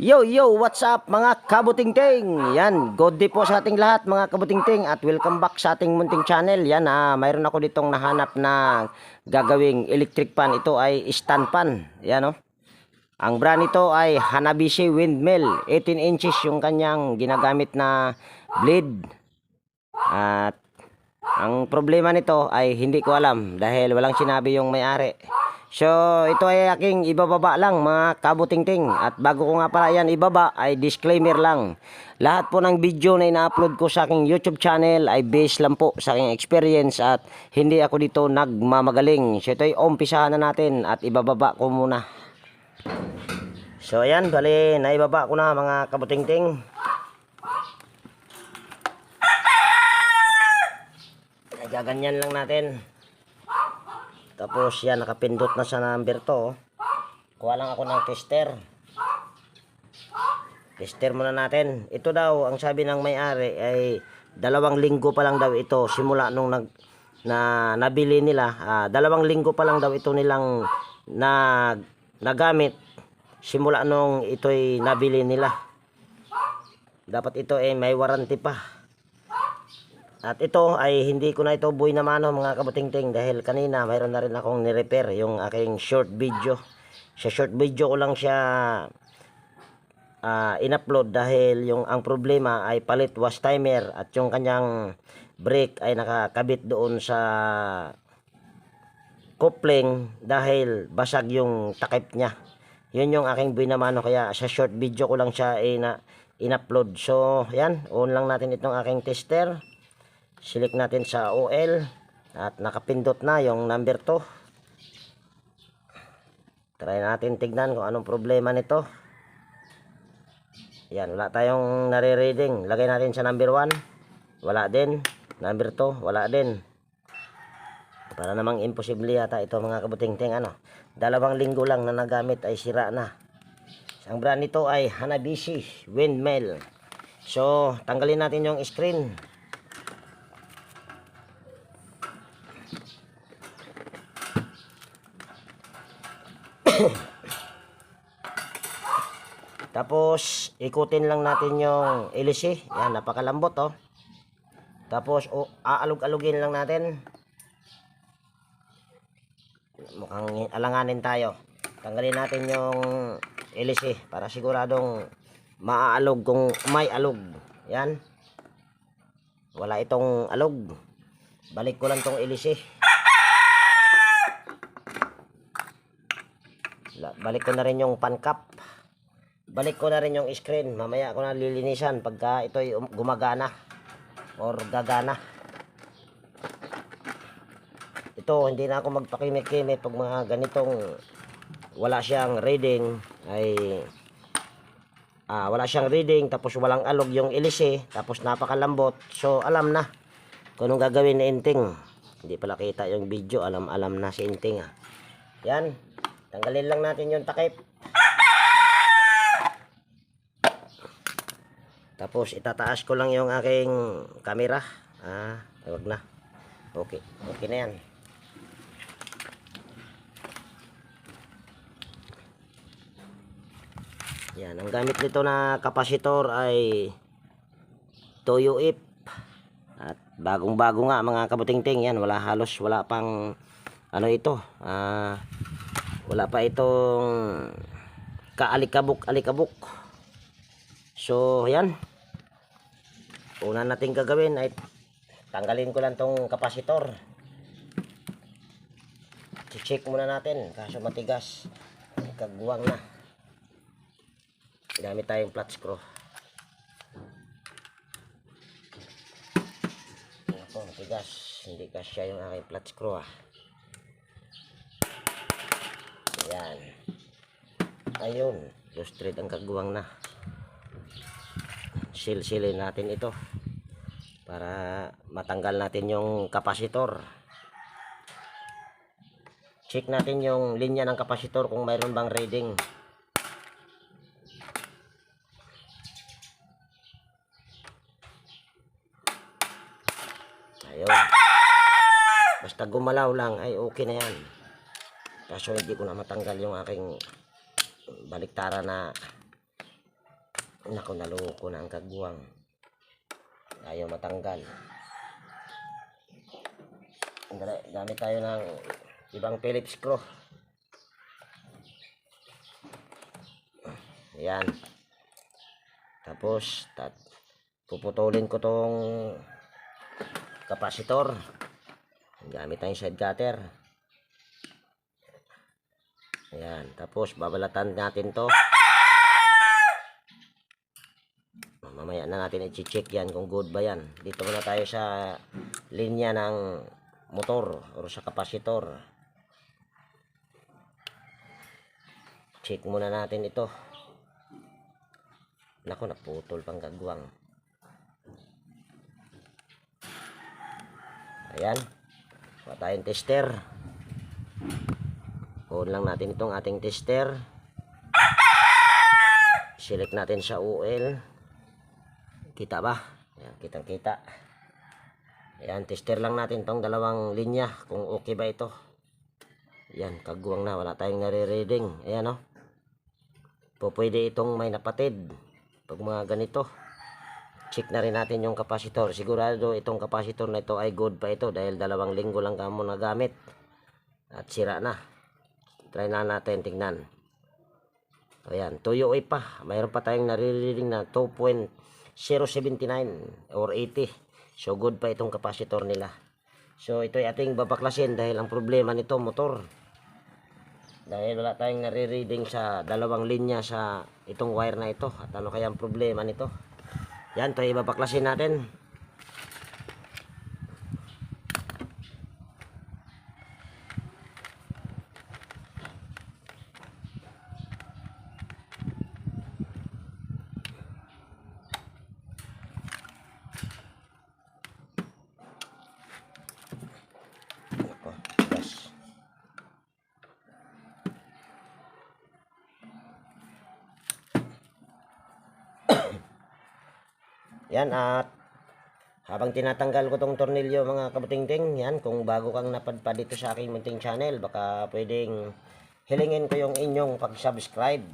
Yo, yo, what's up mga kabutingting? Yan, good day po sa ating lahat mga kabutingting at welcome back sa ating munting channel. Yan, mayroon ako ditong nahanap na gagawing electric pan. Ito ay stand pan. Yan, oh. Ang brand nito ay Hanabishi Windmill. 18 inches yung kanyang ginagamit na blade. At ang problema nito ay hindi ko alam dahil walang sinabi yung may-ari. So, ito ay aking ibababa lang mga kabutingting. At bago ko nga pala yan ibaba ay disclaimer lang. Lahat po ng video na ina-upload ko sa aking YouTube channel ay based lang po sa aking experience at hindi ako dito nagmamagaling. So, ito ay umpisahan na natin at ibababa ko muna. So, ayan, bali, naibaba ko na mga kabutingting. Ay, gaganyan lang natin. Tapos yan, nakapindot na sa number to. Kuha lang ako ng tester. Tester muna natin. Ito daw, ang sabi ng may-ari ay 2 linggo pa lang daw ito simula nung nabili nila. 2 linggo pa lang daw ito nilang nagamit simula nung ito'y nabili nila. Dapat ito ay may warranty pa. At ito ay hindi ko na ito buhay na mano mga kabutingting dahil kanina mayroon na rin akong ni-repair yung aking short video. Sa short video ko lang siya in-upload dahil ang problema ay palit wash timer at yung kanyang brake ay nakakabit doon sa coupling dahil basag yung takip niya. Yun yung aking buhay na mano kaya sa short video ko lang siya in-upload. So yan, on lang natin itong aking tester. Select natin sa OL at nakapindot na yung number 2. Try natin tignan kung anong problema nito. Yan, wala tayong nare-reading. Lagay natin sa number 1. Wala din. Number 2, wala din. Para namang imposible yata ito mga kabutingting. 2 linggo lang na nagamit ay sira na. Ang brand nito ay Hanabishi Windmill. So, tanggalin natin yung screen. Tapos ikutin lang natin yung LC. Yan, napakalambot oh. Tapos aalog-alugin lang natin. Mukhang alanganin tayo. Tanggalin natin yung LC para siguradong maaalog kung may alog. Yan. Wala itong alog. Balik ko lang tong LC. Balik ko na rin yung pan cap. Balik ko na rin yung screen. Mamaya ko na lilinisan pagka ito'y gumagana or gagana. Ito, hindi na ako magpakimik-kimik pag mga ganitong wala siyang reading ay wala siyang reading tapos walang alog yung LC tapos napakalambot. So alam na kung anong gagawin ni Inting. Hindi pala kita yung video. Alam na si Inting Yan. Tanggalin lang natin yung takip. Tapos itataas ko lang yung aking camera. Huwag na. Okay. Okay na yan. Yan. Ang gamit nito na kapasitor ay Toyo IP. At bagong-bago nga mga kabutingting. Yan. Wala pang ito. Wala pa itong kaalikabok-alikabok. So, yan. Una natin gagawin ay tanggalin ko lang tong kapasitor. I-check muna natin. Kaso matigas. Kagwang na. Ginamit tayong flat screw. Ako, matigas. Hindi kasya yung aking flat screw Yan. Ayun. Lustrate ang kagwang na. Silsilin natin ito. Para matanggal natin yung kapasitor. Check natin yung linya ng kapasitor kung mayroon bang reading. Ayun. Basta gumalaw lang ay okay na yan. Kaso hindi ko na matanggal yung aking baliktara na Naku, naloko na ang kagwang. Ayaw matanggal. Gamit tayo ng ibang Phillips screw. Ayan. Tapos puputulin ko tong kapasitor. Gamit tayong side cutter. Ayan. Tapos babalatan natin to. Mamaya na natin i-check yan kung good ba yan. Dito muna tayo sa linya ng motor o sa kapasitor. Check muna natin ito. Naku, naputol pang kagwang. Ayan. Kuha tayong tester. On lang natin itong ating tester. Select natin sa oil. Kita ba? Ayan, kitang-kita. Ayan, tester lang natin tong dalawang linya kung okay ba ito. Ayan, kagwang na. Wala tayong nare-reading. Ayan, oh. Pwede itong may napatid. Pag mga ganito, check na rin natin yung kapasitor. Sigurado itong kapasitor na ito ay good pa ito dahil 2 linggo lang kamo nagamit. At sira na. Try na natin, tingnan. Ayan, tuyo pa. Mayroon pa tayong nare-reading na 2.079 or 80. So good pa itong kapasitor nila. So ito ay ating babaklasin dahil ang problema nito motor. Dahil wala tayong nare-reading sa 2 linya sa itong wire na ito. At ano kaya ang problema nito? Yan, ito ay babaklasin natin. Yan, at habang tinatanggal ko tong tornilyo mga kabutingting, yan, kung bago kang napadpad dito sa aking munting channel, baka pwedeng hilingin ko yung inyong pag-subscribe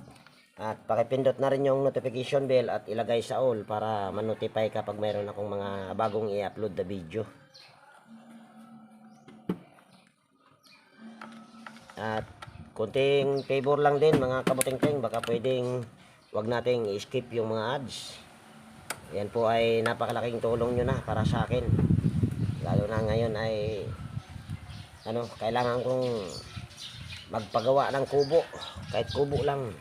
at pakipindot na rin yung notification bell at ilagay sa all para ma-notify kapag mayroon akong mga bagong i-upload na video. At kunting favor lang din mga kabutingting, baka pwedeng wag nating i-skip yung mga ads. Yan po ay napakalaking tulong nyo na para sa akin. Lalo na ngayon ay kailangan kong magpagawa ng kubo. Kahit kubo lang.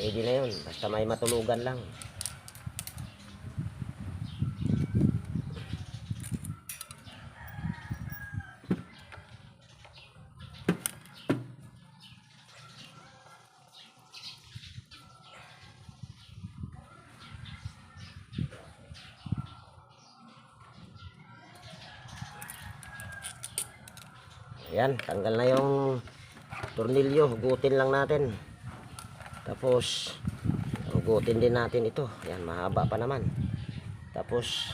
Pwede na yun. Basta may matulugan lang. Ayan, tanggal na yung tornilyo. Hugutin lang natin. Tapos hugutin din natin ito. Ayan, mahaba pa naman. Tapos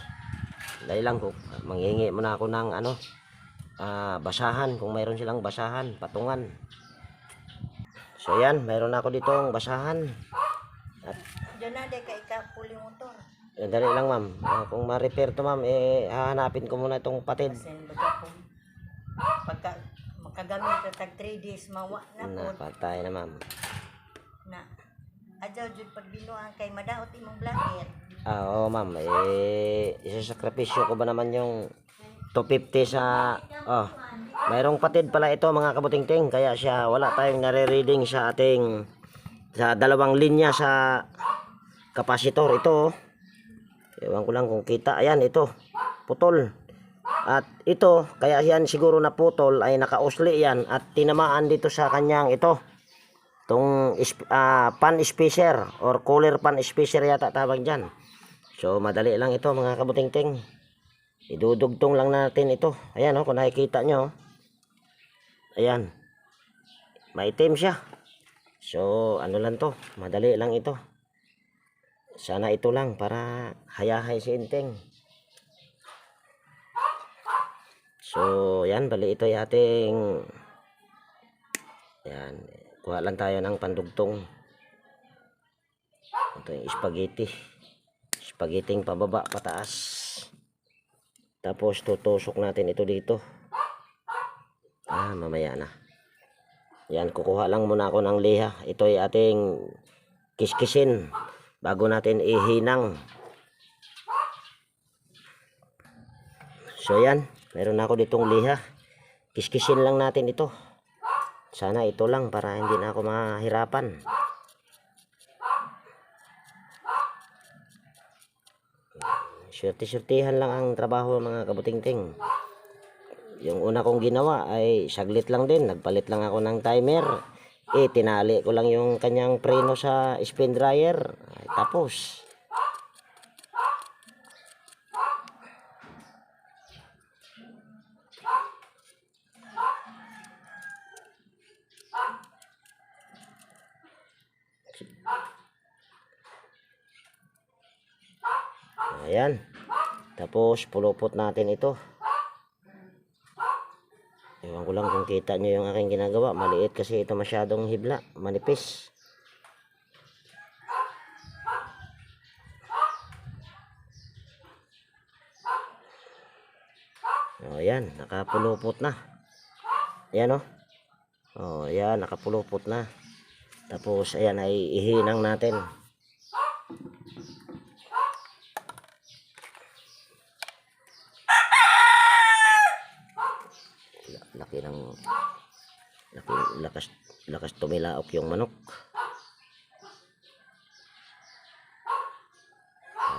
dahil lang ko, manghingi muna ako ng basahan. Kung mayroon silang basahan, patungan. So ayan, mayroon ako ditong basahan. At diyan na de kay kapuli motor. Dali lang ma'am. Kung ma-repair to ma'am, hahanapin ko muna itong patid. Kasi pagka makagamit ka tag 3 days mawa na po. Patay na ma'am. Na adyaw jud pag binuang kay madaot imong blacket. Oo ma'am, isasakripisyo ko ba naman yung 250 sa mayroong patid pala ito mga kabutingting, kaya siya wala tayong nare-reading sa ating sa 2 linya sa kapasitor. Ito ewan ko lang kung kita. Ayan, ito putol. At ito, kaya yan siguro na putol ay nakausli yan at tinamaan dito sa kanyang itong pan spacer or cooler pan spacer yata tawag dyan. So madali lang ito mga kabutingting. Idudugtong lang natin ito. Ayan kung nakikita nyo. Ayan. Maitim siya. So ano lang to, madali lang ito. Sana ito lang para hayahay si Inteng. So, yan, bali ito yung ating, yan, kuha lang tayo ng pandugtong. Ito yung spaghetti. Spaghetting pababa, pataas. Tapos tutusok natin ito dito. Mamaya na. Yan, kukuha lang muna ako ng liha. Ito ay ating kiskisin bago natin ihinang. So yan, meron ako ditong liha. Kiskisin lang natin ito. Sana ito lang para hindi na ako mahirapan. Surti-surtihan lang ang trabaho mga kabutingting. Yung una kong ginawa ay saglit lang din. Nagpalit lang ako ng timer. Tinali ko lang yung kanyang preno sa spin dryer. Tapos. Ayan. Tapos pulupot natin ito. Ewan ko lang kung kita nyo yung aking ginagawa. Maliit kasi ito, masyadong hibla. Manipis. O yan, nakapulupot na. Ayan o. Yan, nakapulupot na. Tapos ayan ay ihinang natin. Lakas tumilaok yung manok.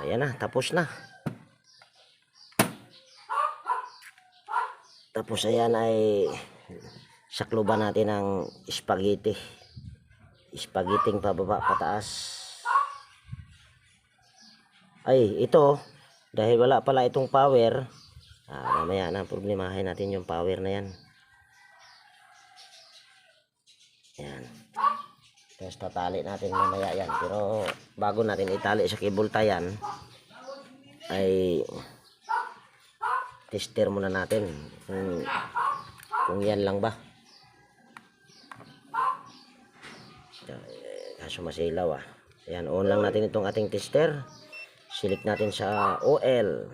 Ayan na, tapos na. Tapos ayan ay sakluban natin ng spaghetti. Spaghetting pababa, pataas. Ay, ito dahil wala pala itong power. Mamaya na problemahin natin yung power na yan. Yan. Tapos tatali natin mamaya yan. Pero bago natin itali sa cable tie yan, ay tester muna natin kung yan lang ba. Kaso masilaw Ayan, on lang natin itong ating tester. Select natin sa OL.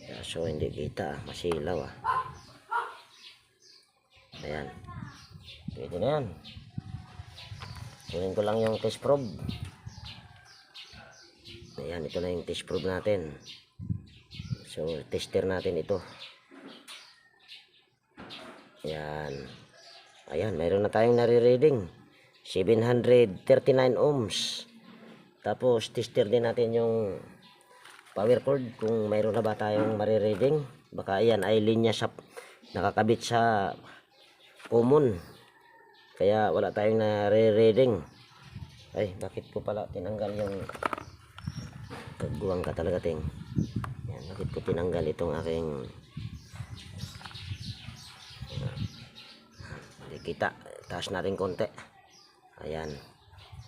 Kaso hindi kita, masilaw Ayan. Pwede na yan. Kunin ko lang yung test probe. Ayan, ito na yung test probe natin. So, tester natin ito. Ayan. Ayan, mayroon na tayong nare-reading. 739 ohms. Tapos, tester din natin yung power cord kung mayroon na ba tayong marireading. Baka ayan ay linya sa nakakabit sa common. Kaya wala tayong nare-reading. Ay, bakit ko pala tinanggal yung kaguwang ka talaga ting. Yan, bakit ko tinanggal itong aking hindi kita. Taas natin konti. Ayan.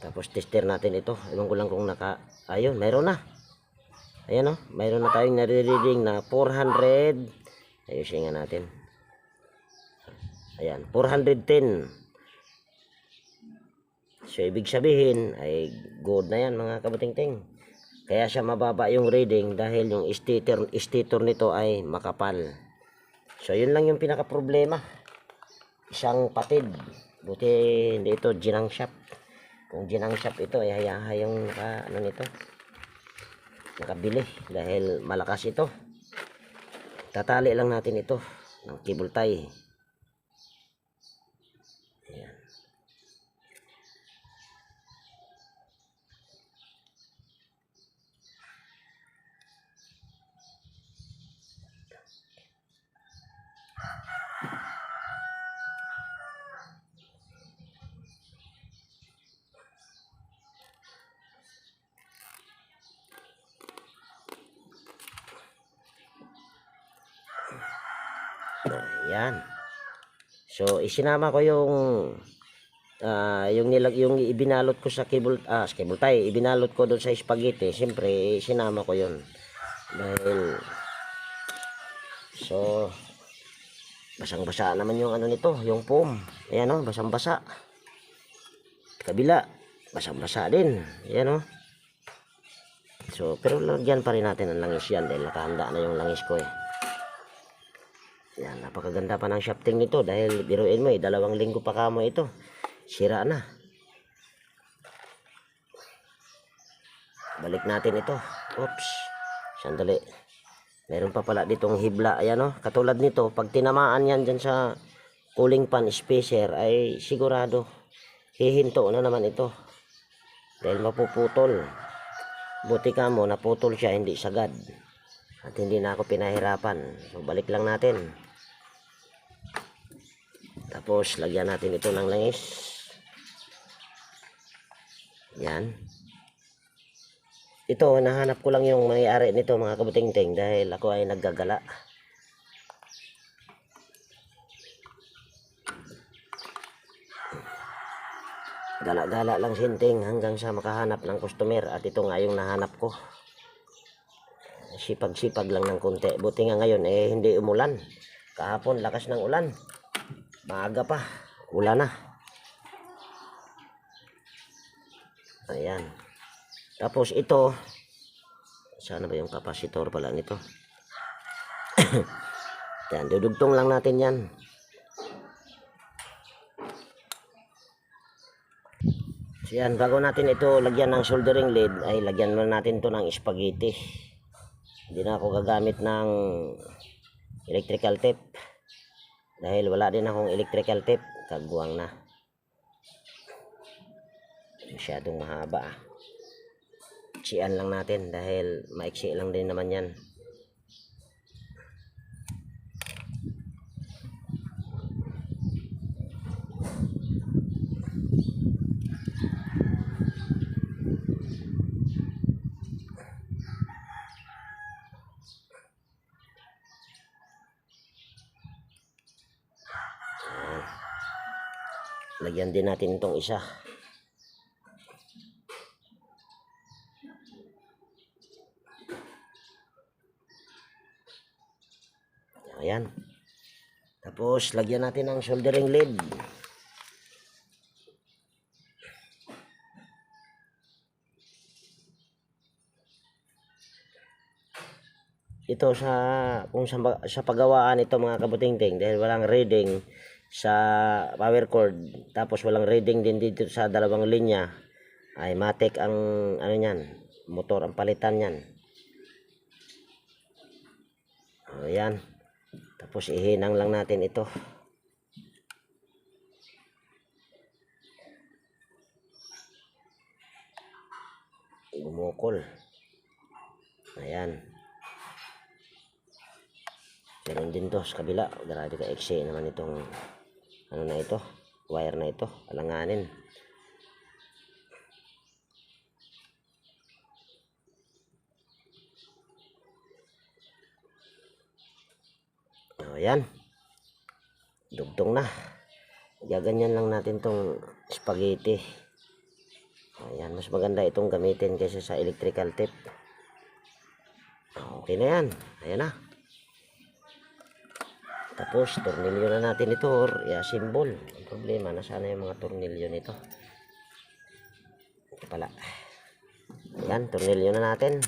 Tapos tester natin ito. Ewan ko lang kung ayun, mayroon na. Ayan mayroon na tayong nare-reading na 400. Ayusin nga natin. Ayan, 410. So, ibig sabihin, ay good na yan mga kabutingting. Kaya siya mababa yung reading dahil yung stator nito ay makapal. So, yun lang yung pinaka-problema. Isang patid. Buti hindi ito ginang shop. Kung ginang shop ito, ay hayahayang nakabili. Dahil malakas ito. Tatali lang natin ito ng cable tie. Ayan. Ayan. So, isinama ko yung ibinalot ko sa cable tie, ibinalot ko doon sa spaghetti. Siyempre, isinama ko yun. Dahil so basang-basa naman yung nito, yung foam. Ayan basang-basa. Kabila. basang-basa din. Yan oh. So, pero lagyan pa rin natin ng langis yan dahil nakahanda na yung langis ko eh. Yan, napakaganda pa ng shafting nito dahil biruin mo eh, 2 linggo pa kamo ito. Sira na. Balik natin ito. Oops. Sandali. Meron pa pala ditong hibla. Ayan oh. Katulad nito, pag tinamaan yan dyan sa cooling pan spacer ay sigurado hihinto na naman ito. Dahil mapuputol. Buti ka mo, naputol siya, hindi sagad. At hindi na ako pinahirapan. So, balik lang natin. Tapos, lagyan natin ito ng langis. Yan. Ito, nahanap ko lang yung may-ari nito mga kabuting-ting dahil ako ay naggagala. Gala-gala lang sinting hanggang sa makahanap ng customer at ito nga yung nahanap ko. Sipag-sipag lang ng konti. Buti nga ngayon eh hindi umulan. Kahapon lakas ng ulan. Maaga pa. Ulan na. Ayan. Tapos ito. Sana ba yung kapasitor pala nito? Yan. Dudugtong lang natin yan. So yan, bago natin ito lagyan ng soldering lead, ay lagyan na natin to ng spaghetti. Hindi na ako gagamit ng electrical tape. Dahil wala din akong electrical tape. Kagwang na. Masyadong mahaba. Iksian lang natin dahil maiksi lang din naman yan. Lagyan din natin itong isa. Ayan. Tapos lagyan natin ng soldering lead. Ito kung sa paggawaan ito mga kabuting-ting dahil walang reading sa power cord tapos walang reading din dito sa 2 linya ay matik ang ano niyan, motor ang palitan niyan. Ayan. Tapos ihinang lang natin ito. Bumukol. Ayan. Ganun din to sa kabila. Grabe ka exe naman itong ano na ito, wire na ito, alanganin. Ayan. Dugtong na. Gaganyan lang natin tong spaghetti. Ayan, mas maganda itong gamitin kaysa sa electrical tape. Okay na yan. Ayan na. Tapos, tornilyo na natin ito or symbol. Ang problema, nasaan na yung mga tornilyo nito? Ito pala. Ayan, tornilyo na natin.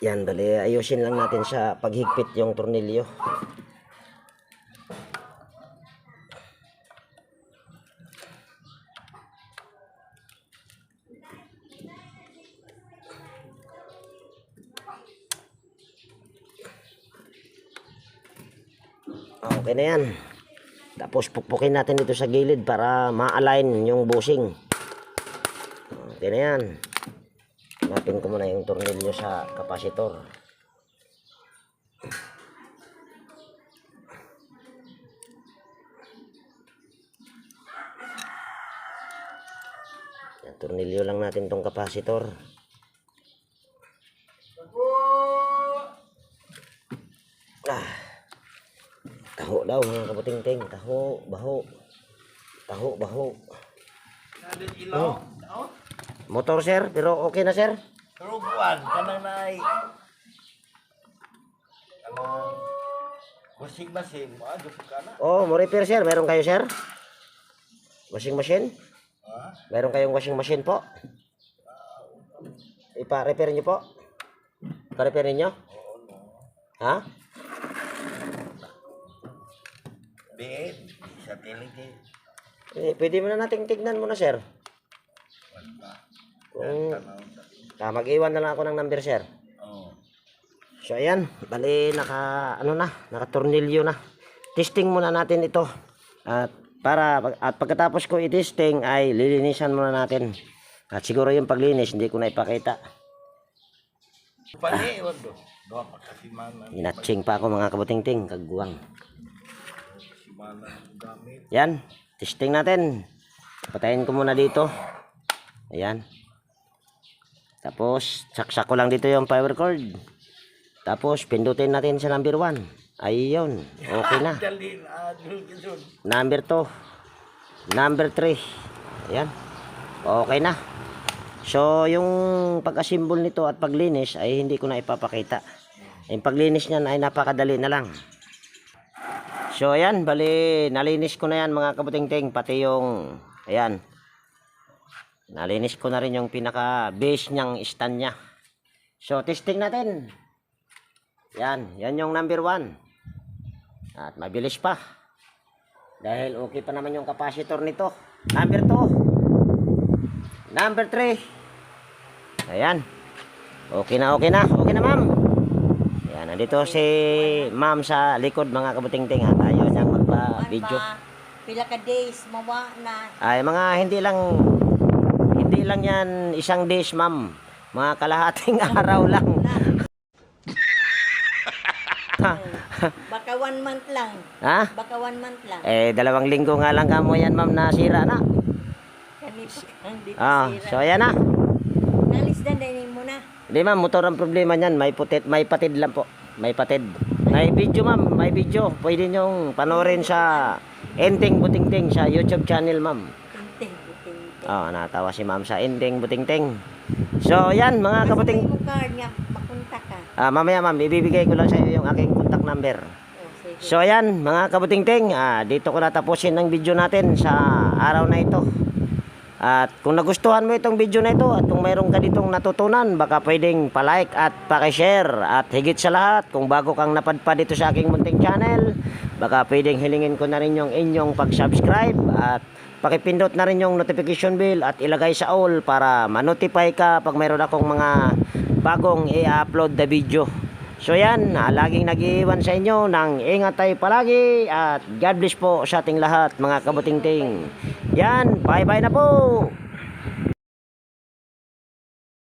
Yan, bali ayusin lang natin sa paghigpit yung tornilyo. Okay na yan. Tapos pukpukin natin dito sa gilid para ma-align yung bushing. Okay na yan. Hanapin ko muna yung tornilyo sa kapasitor. Yan, tornilyo lang natin tong kapasitor. Taho daw mga kabuting-ting. Taho, baho. Taho, baho. Motor sir, pero okay na sir? Pero buwan, kanang nai. Kanang washing machine, maadyo po ka na. Oh, mo repair sir. Meron kayo sir? Washing machine? Ha? Meron kayong washing machine po? Ipa-repair niyo po? Pa-repair niyo? Oo, no. Ha? Bed, sa tility. Pwede mo na nating tignan muna sir. Kung mag-iwan na lang ako ng number sir. Oo. So ayan, bali naka-tornilyo na. Testing muna natin ito. At pagkatapos ko i-testing ay lilinisan muna natin. At siguro yung paglinis hindi ko na ipakita. Pali, wag do. Doa pa kasi mana. Inatsing pa ako mga kabuting-ting, kagguwang. Si mana gamit. Yan, testing natin. Patayin ko muna dito. Ayan. Tapos, saksak ko lang dito yung power cord. Tapos, pindutin natin sa number 1. Ayun, okay na. Dali na, dulgidun. Number 2. Number 3. Ayan. Okay na. So, yung pag-assemble nito at paglinis ay hindi ko na ipapakita. Yung paglinis niyan ay napakadali na lang. So, ayan. Bali, nalinis ko na yan mga kabuting-ting. Pati yung, ayan. Nalinis ko na rin yung pinaka-base niyang stand niya. So, testing natin. Yan. Yan yung number 1. At mabilis pa. Dahil okay pa naman yung capacitor nito. Number 2. Number 3. Ayan. Okay na, okay na. Okay na, ma'am. Ayan, nandito si ma'am sa likod mga kabuting-ting. At ayaw niyang magpa-video. Pila ka days, mawa na. Ay, mga hindi lang yan isang days, ma'am. Mga kalahating araw lang. Baka 1 month lang. Ha? Baka 1 month lang. 2 linggo nga lang kamo yan, ma'am, nasira na. Kanito ang di Ah, sira. so ayan na. Nalis din mo na. Hindi, ma'am, motor ang problema niyan. May patid lang po. May patid. May video, ma'am. May video. Pwede nyong panoorin sa Ending Butingting sa YouTube channel, ma'am. Tinting, buting. Oh, natawa si ma'am sa Ending Butingting. So, yan, mga kabuting. Mo card niya, mapunta ka. Mamaya, ma'am, ibibigay ko lang sa iyo yung aking contact number. Oh, sige. So, ayan, mga kabutingting. Dito ko natapusin ang video natin sa araw na ito. At kung nagustuhan mo itong video na ito at kung mayroon ka ditong natutunan, baka pwedeng palike at pakishare. At higit sa lahat, kung bago kang napadpad dito sa aking munting channel, baka pwedeng hilingin ko na rin yung inyong pag-subscribe at pakipindot na rin yung notification bell at ilagay sa all para ma-notify ka pag mayroon akong mga bagong i-upload na video. So yan, laging nag-iwan sa inyo ng ingat tayo palagi at God bless po sa ating lahat mga kabutingting. Yan, bye bye na po!